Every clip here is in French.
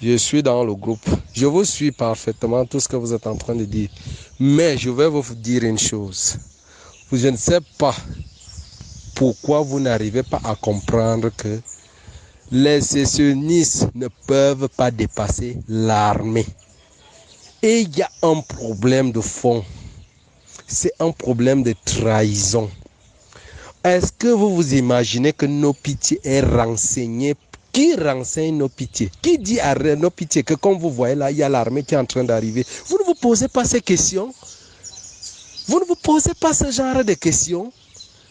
Je suis dans le groupe. Je vous suis parfaitement tout ce que vous êtes en train de dire. Mais je vais vous dire une chose. Je ne sais pas pourquoi vous n'arrivez pas à comprendre que les sécessionnistes ne peuvent pas dépasser l'armée. Et il y a un problème de fond. C'est un problème de trahison. Est-ce que vous vous imaginez que Nopitié est renseigné? Qui renseigne Nopitié? Qui dit à Nopitié que comme vous voyez là, il y a l'armée qui est en train d'arriver? Vous ne vous posez pas ces questions? Vous ne vous posez pas ce genre de questions?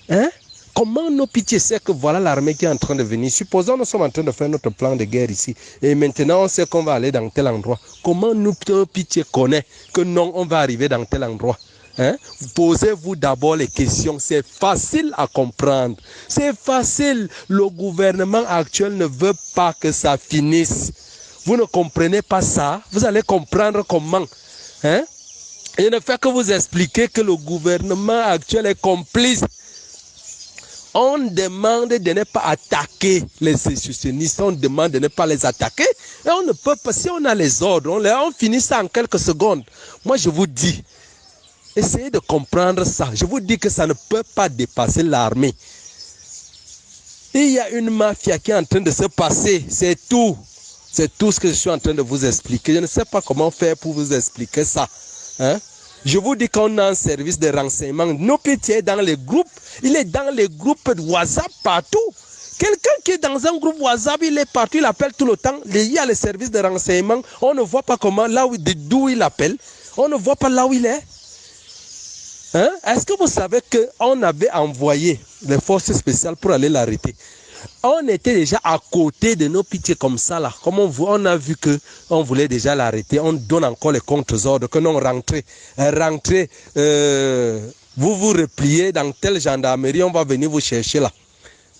Hein? Comment Nopitié sait que voilà l'armée qui est en train de venir? Supposons que nous sommes en train de faire notre plan de guerre ici. Et maintenant on sait qu'on va aller dans tel endroit. Comment Nopitié connaît que non, on va arriver dans tel endroit? Hein? Posez-vous d'abord les questions. C'est facile à comprendre. C'est facile. Le gouvernement actuel ne veut pas que ça finisse. Vous ne comprenez pas ça? Vous allez comprendre comment. Hein? Il ne fait que vous expliquer que le gouvernement actuel est complice. On demande de ne pas attaquer les sécessionnistes, on demande de ne pas les attaquer. Et on ne peut pas, si on a les ordres, on finit ça en quelques secondes. Moi je vous dis, essayez de comprendre ça. Je vous dis que ça ne peut pas dépasser l'armée. Il y a une mafia qui est en train de se passer, c'est tout. C'est tout ce que je suis en train de vous expliquer. Je ne sais pas comment faire pour vous expliquer ça. Hein? Je vous dis qu'on a un service de renseignement. Nopitié est dans les groupes. Il est dans les groupes de WhatsApp partout. Quelqu'un qui est dans un groupe WhatsApp, il est partout, il appelle tout le temps. Il y a le service de renseignement. On ne voit pas comment, là d'où il appelle. On ne voit pas là où il est. Hein? Est-ce que vous savez qu'on avait envoyé les forces spéciales pour aller l'arrêter? On était déjà à côté de Nopitié comme ça là. Comme on a vu qu'on voulait déjà l'arrêter, on donne encore les contre-ordres que non, rentrez, vous vous repliez dans telle gendarmerie, on va venir vous chercher là.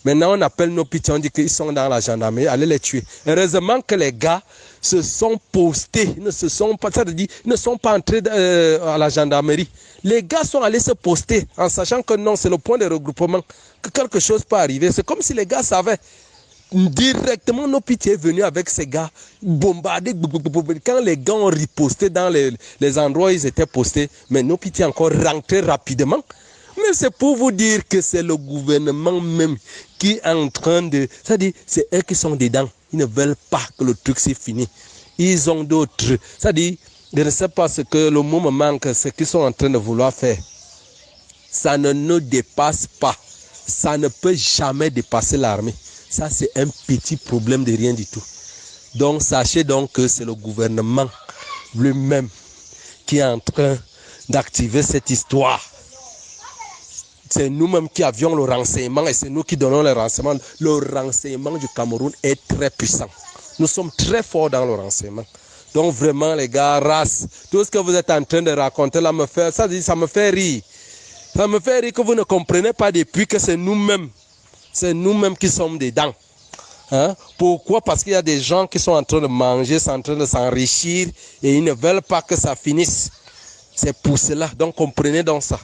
Maintenant on appelle Nopitié, on dit qu'ils sont dans la gendarmerie, allez les tuer. Heureusement que les gars se sont postés, ils ne sont pas entrés à la gendarmerie. Les gars sont allés se poster en sachant que non, c'est le point de regroupement, que quelque chose peut arriver. C'est comme si les gars savaient. Directement, Nopitié est venu avec ces gars, bombardés. Quand les gars ont riposté dans les endroits où ils étaient postés, mais Nopitié est encore rentré rapidement. Mais c'est pour vous dire que c'est le gouvernement même qui est en train de... C'est-à-dire, c'est eux qui sont dedans. Ils ne veulent pas que le truc soit fini. Ils ont d'autres... C'est-à-dire, je ne sais pas ce que le mot me manque, ce qu'ils sont en train de vouloir faire. Ça ne nous dépasse pas. Ça ne peut jamais dépasser l'armée. Ça, c'est un petit problème de rien du tout. Donc, sachez donc que c'est le gouvernement lui-même qui est en train d'activer cette histoire. C'est nous-mêmes qui avions le renseignement et c'est nous qui donnons le renseignement. Le renseignement du Cameroun est très puissant. Nous sommes très forts dans le renseignement. Donc vraiment les gars, race, tout ce que vous êtes en train de raconter là, ça me fait rire. Ça me fait rire que vous ne comprenez pas depuis que c'est nous-mêmes qui sommes dedans. Hein? Pourquoi? Parce qu'il y a des gens qui sont en train de manger, sont en train de s'enrichir et ils ne veulent pas que ça finisse. C'est pour cela, donc comprenez donc ça.